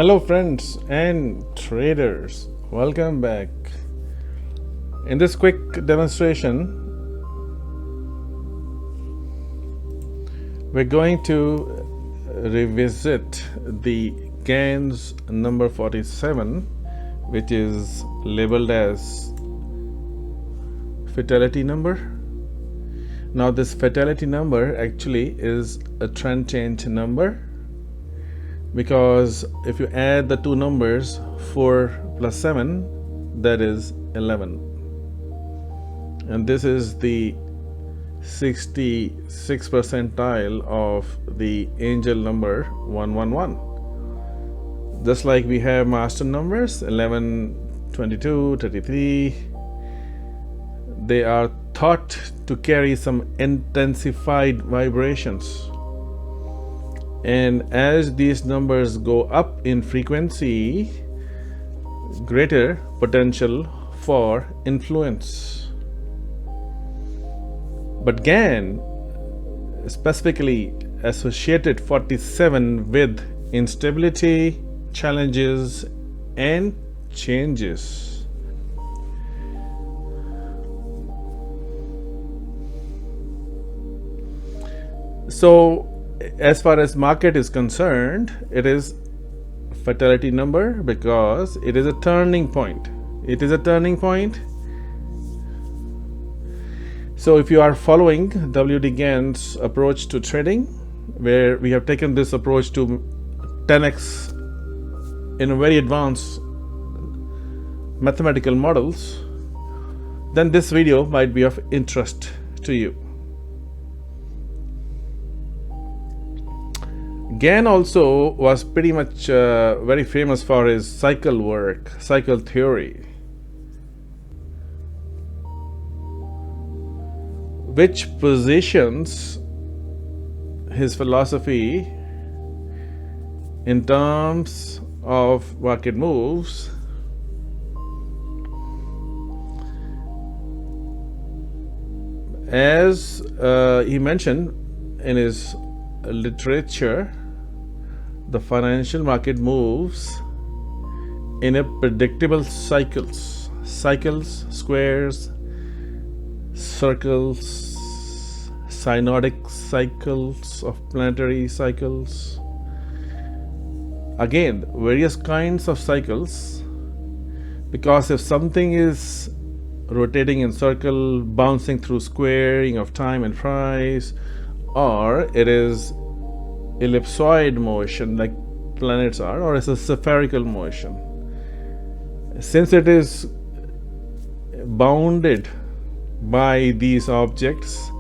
Hello friends and traders, welcome back. In this quick demonstration, we're going to revisit the Gann's number 47, which is labeled as fatality number. Now this fatality number actually is a trend change number, because if you add the two numbers 4 plus 7, that is 11, and this is the 66th percentile of the angel number 111. Just like we have master numbers 11, 22, 33, they are thought to carry some intensified vibrations. And as these numbers go up in frequency, greater potential for influence. But Gann specifically associated 47 with instability, challenges, and changes. So as far as market is concerned, it is fatality number because it is a turning point. It is a turning point. So if you are following W.D. Gann's approach to trading, where we have taken this approach to 10x in a very advanced mathematical models, then this video might be of interest to you. Gann also was pretty much very famous for his cycle work, cycle theory, which positions his philosophy in terms of market moves as he mentioned in his literature. The financial market moves in a predictable cycles, squares, circles, synodic cycles of planetary cycles. Again, various kinds of cycles, because if something is rotating in circle, bouncing through squaring of time and price, or it is ellipsoid motion like planets are, or it's a spherical motion. Since it is bounded by these objects,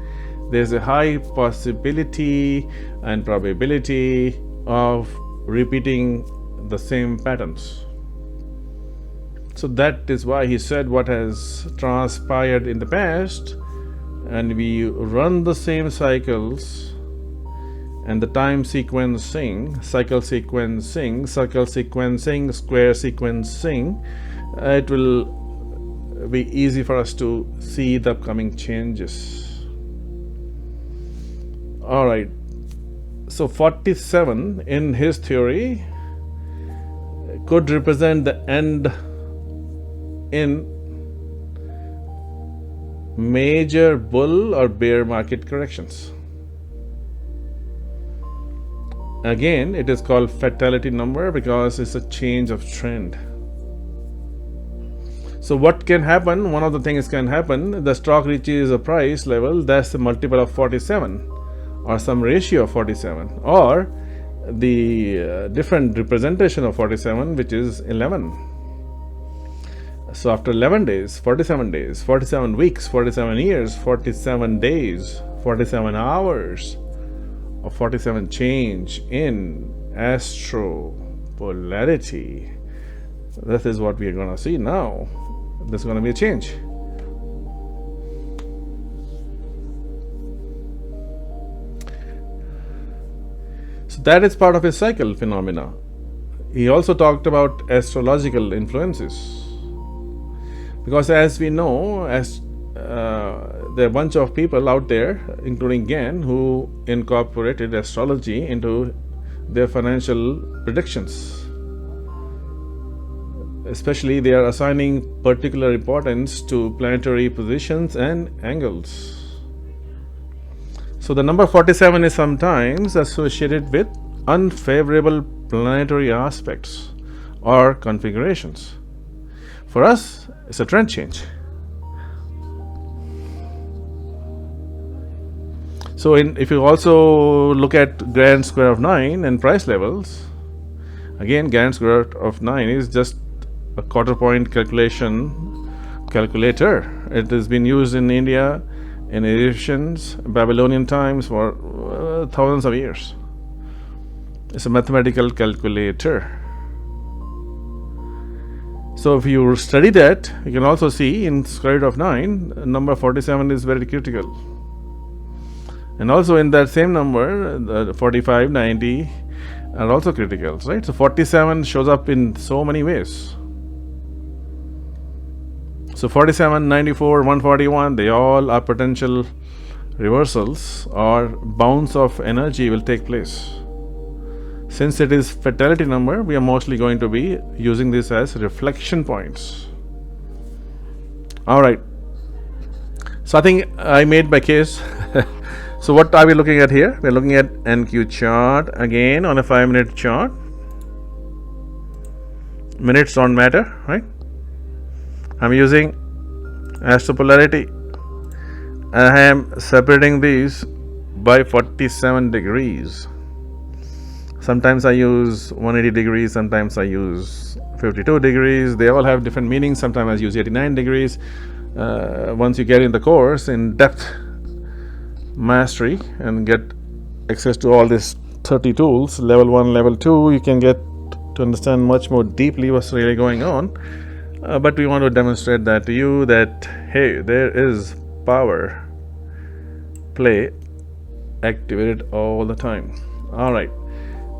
there's a high possibility and probability of repeating the same patterns. So that is why he said what has transpired in the past, and we run the same cycles, and the time sequencing, cycle sequencing, circle sequencing, square sequencing, it will be easy for us to see the upcoming changes. All right, so 47 in his theory could represent the end in major bull or bear market corrections. Again, it is called fatality number because it's a change of trend. So what can happen? One of the things can happen, the stock reaches a price level that's the multiple of 47 or some ratio of 47, or the different representation of 47, which is 11. So after 11 days, 47 weeks, 47 years, 47 days, 47 hours, of 47 change in astro polarity. This is what we are going to see now. There's going to be a change. So that is part of his cycle phenomena. He also talked about astrological influences, because as we know, there are a bunch of people out there, including Gann, who incorporated astrology into their financial predictions. Especially they are assigning particular importance to planetary positions and angles. So the number 47 is sometimes associated with unfavorable planetary aspects or configurations. For us, it's a trend change. So if you also look at Gann square of 9 and price levels, again Gann square of 9 is just a quarter point calculator. It has been used in India, in Egyptians, Babylonian times for thousands of years. It's a mathematical calculator. So if you study that, you can also see in square root of 9, number 47 is very critical. And also in that same number, 45, 90 are also critical, right? So 47 shows up in so many ways. So 47, 94, 141, they all are potential reversals or bounce of energy will take place. Since it is fatality number, we are mostly going to be using this as reflection points. All right. So I think I made my case. So what are we looking at here? We're looking at NQ chart again on a 5-minute chart. Minutes don't matter, right? I'm using astropolarity. I am separating these by 47 degrees. Sometimes I use 180 degrees, sometimes I use 52 degrees. They all have different meanings. Sometimes I use 89 degrees. Once you get in the course in depth mastery and get access to all these 30 tools, level 1, level 2, you can get to understand much more deeply what's really going on. But we want to demonstrate that to you that, hey, there is power play activated all the time. All right.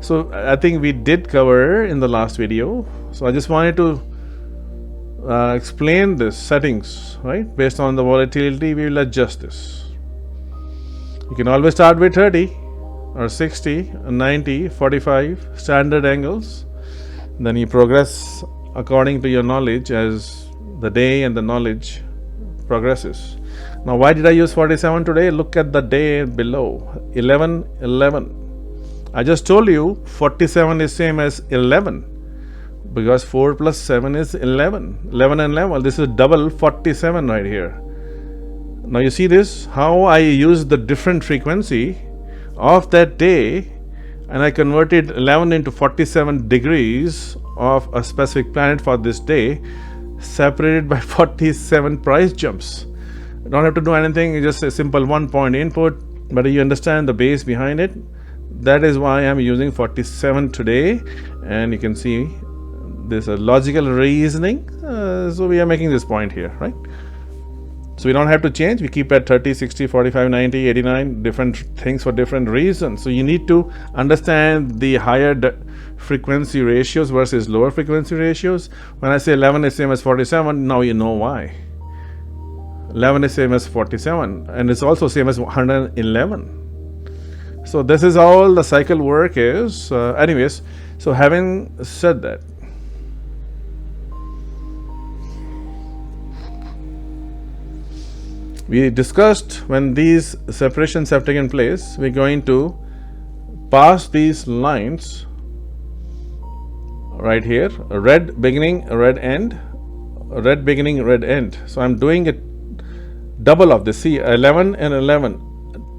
So I think we did cover in the last video. So I just wanted to explain this settings, right? Based on the volatility, we will adjust this. You can always start with 30 or 60, 90, 45 standard angles. Then you progress according to your knowledge as the day and the knowledge progresses. Now, why did I use 47 today? Look at the day below, 11, 11. I just told you 47 is same as 11 because 4 plus 7 is 11. 11 and 11, well, this is double 47 right here. Now you see this, how I use the different frequency of that day and I converted 11 into 47 degrees of a specific planet for this day, separated by 47 price jumps. You don't have to do anything, it's just a simple 1 point input, but you understand the base behind it. That is why I'm using 47 today, and you can see there's a logical reasoning. So we are making this point here, right? So we don't have to change. We keep at 30, 60, 45, 90, 89, different things for different reasons. So you need to understand the higher frequency ratios versus lower frequency ratios. When I say 11 is same as 47, now you know why. 11 is same as 47, and it's also same as 111. So this is all the cycle work is. Anyways, so having said that, we discussed when these separations have taken place, we're going to pass these lines right here, a red beginning, a red end, a red beginning, red end. So I'm doing it double of this. See, 11 and 11.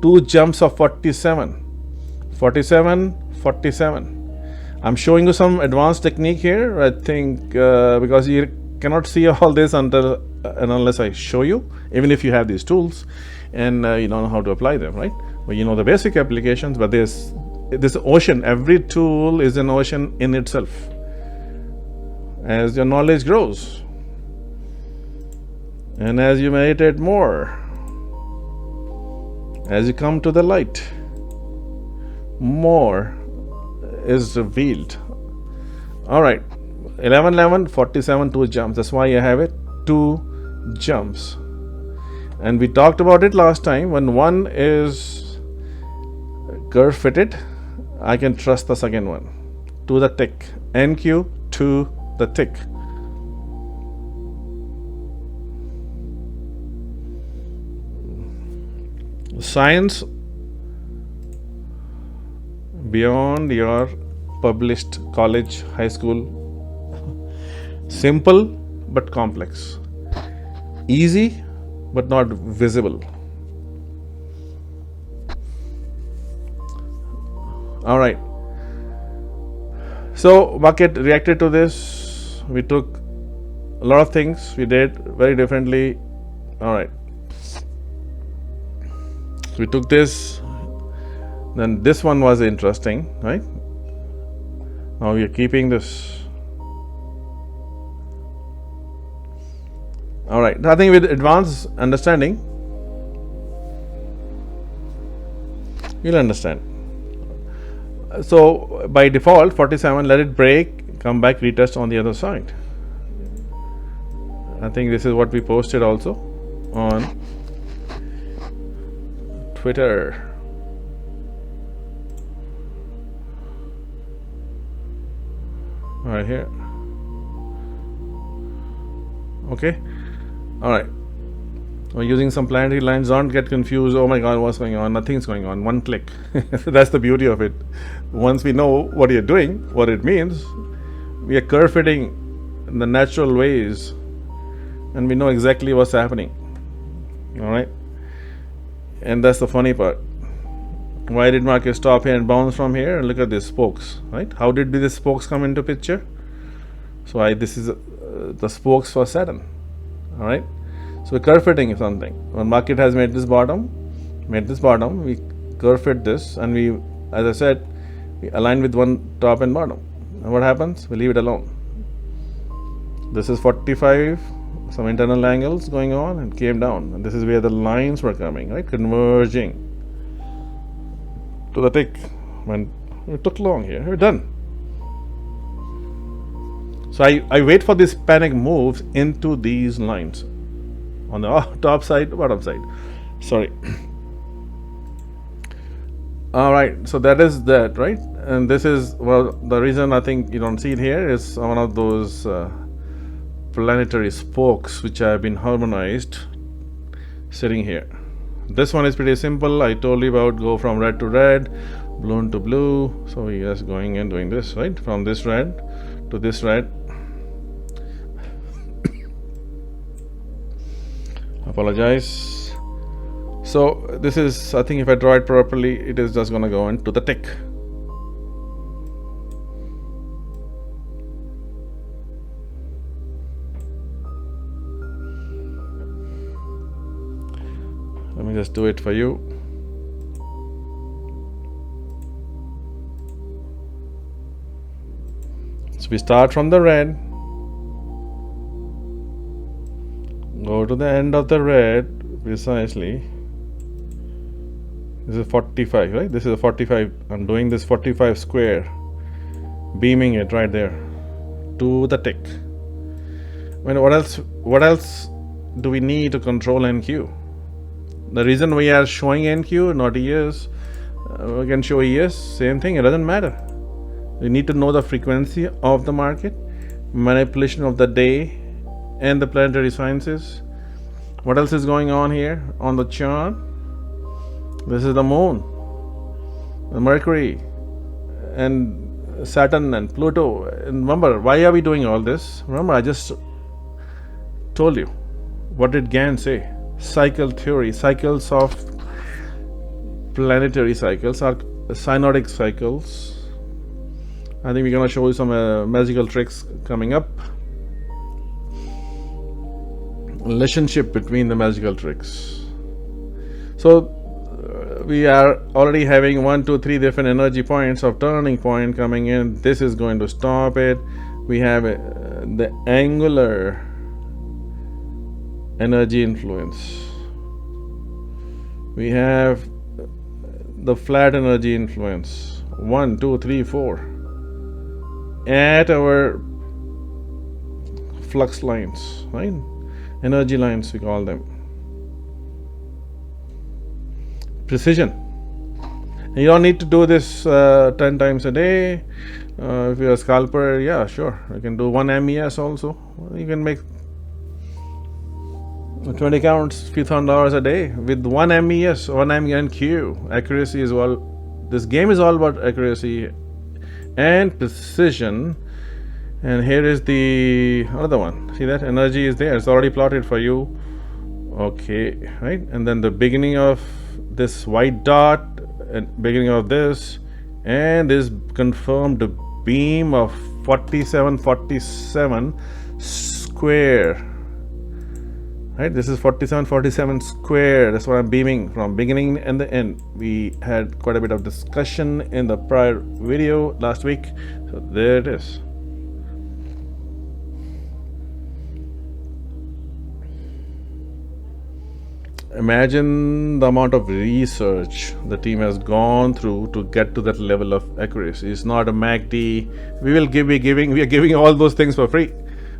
2 jumps of 47, 47, 47. I'm showing you some advanced technique here, I think, because you cannot see all this until and unless I show you, even if you have these tools and you don't know how to apply them, right? Well, you know the basic applications, but there's this ocean. Every tool is an ocean in itself. As your knowledge grows and as you meditate more, as you come to the light, more is revealed. All right, 11, 11, 47, 2 jumps. That's why I have it, 2 jumps. And we talked about it last time. When one is curve fitted, I can trust the second one to the tick. NQ to the tick. Science beyond your published college, high school. Simple but complex. Easy but not visible. All right. So market reacted to this. We took a lot of things we did very differently. All right. So we took this. Then this one was interesting, right? Now we are keeping this. All right. I think with advanced understanding, you'll understand. So by default, 47, let it break, come back, retest on the other side. I think this is what we posted also on Twitter. Right here. Okay. All right. We're using some planetary lines. Don't get confused. Oh my God, what's going on? Nothing's going on. One click. That's the beauty of it. Once we know what you're doing, what it means, we are curve fitting in the natural ways, and we know exactly what's happening. All right. And that's the funny part. Why did market stop here and bounce from here? And look at these spokes, right? How did these spokes come into picture? So this is the spokes for Saturn. All right. So we're curve fitting something. When market has made this bottom, we curve fit this, and we, as I said, we align with one top and bottom. And what happens? We leave it alone. This is 45, some internal angles going on, and came down. And this is where the lines were coming, right? Converging to the tick. When it took long here, we're done. So I wait for these panic moves into these lines on the top side, bottom side. Sorry. All right. So that is that, right? And this is, well, the reason I think you don't see it here is one of those planetary spokes which have been harmonized sitting here. This one is pretty simple. I told you about go from red to red, blue to blue. So we just going and doing this, right? From this red to this red. Apologize. So this is, I think if I draw it properly, it is just going to go into the tick. Let me just do it for you. So we start from the red, go to the end of the red precisely. This is 45, right? This is a 45. I'm doing this 45 square, beaming it right there to the tick. I mean, what else do we need to control NQ? The reason we are showing NQ, not ES, we can show ES, same thing, it doesn't matter. We need to know the frequency of the market, manipulation of the day, and the planetary sciences. What else is going on here on the chart? This is the moon, the Mercury, and Saturn and Pluto. And remember, why are we doing all this? Remember, I just told you. What did Gann say? Cycle theory, cycles of planetary cycles are synodic cycles. I think we're going to show you some magical tricks coming up. Relationship between the magical tricks. So we are already having 1, 2, 3 different energy points of turning point coming in. This is going to stop it. We have the angular energy influence. We have the flat energy influence. 1, 2, 3, 4 at our flux lines, right? Energy lines we call them. Precision. And you don't need to do this 10 times a day. If you're a scalper, yeah, sure, you can do 1 MES also. You can make 20 counts, few $1,000 a day with 1 MES, 1 MNQ. Accuracy is all. This game is all about accuracy and precision. And here is the another one. See that energy is there. It's already plotted for you. Okay, right? And then the beginning of this white dot and beginning of this, and this confirmed beam of 4747 square. Right, this is 4747 square. That's what I'm beaming from beginning and the end. We had quite a bit of discussion in the prior video last week. So there it is. Imagine the amount of research the team has gone through to get to that level of accuracy. It's not a MACD. We are giving all those things for free.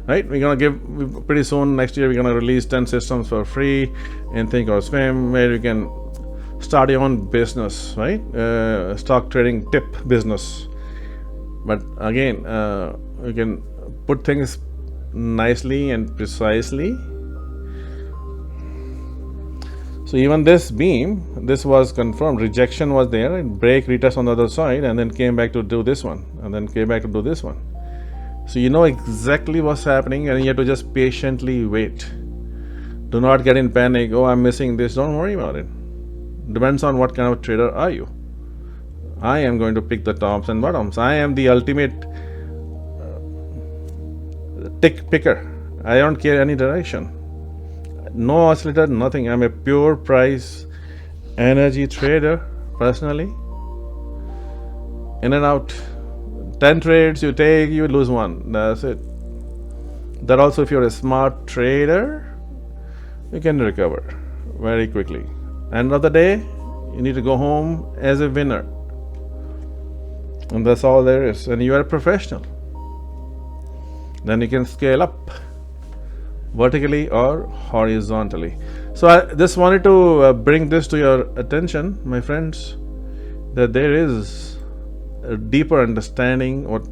Right, we're gonna give pretty soon next year. We're gonna release 10 systems for free in Think or Swim, where you can start your own business, right? Stock trading tip business. But again, you can put things nicely and precisely. So even this beam, this was confirmed. Rejection was there, and break, retest on the other side, and then came back to do this one, and then came back to do this one. So you know exactly what's happening, and you have to just patiently wait. Do not get in panic. Oh, I'm missing this. Don't worry about it. Depends on what kind of trader are you. I am going to pick the tops and bottoms. I am the ultimate tick picker. I don't care any direction. No oscillator, nothing. I'm a pure price energy trader personally. In and out. 10 trades you take, you lose one. That's it. That also, if you're a smart trader, you can recover very quickly. End of the day, you need to go home as a winner. And that's all there is. And you are a professional. Then you can scale up vertically or horizontally. So I just wanted to bring this to your attention, my friends, that there is a deeper understanding what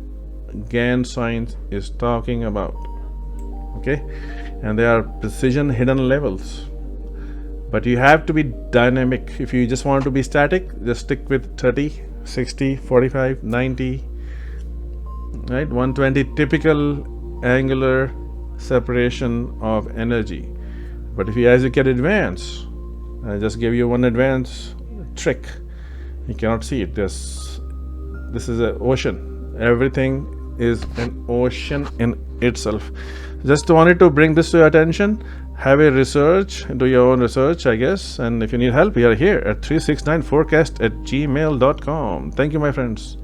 Gann science is talking about. Okay, and there are precision hidden levels, but you have to be dynamic. If you just want to be static, just stick with 30, 60, 45, 90, right, 120 typical angular separation of energy. But if you, as you get advanced, I just gave you one advanced trick. You cannot see it. This is an ocean. Everything is an ocean in itself. Just wanted to bring this to your attention. Have a research, do your own research, I guess. And if you need help, we are here at 369forecast@gmail.com. Thank you, my friends.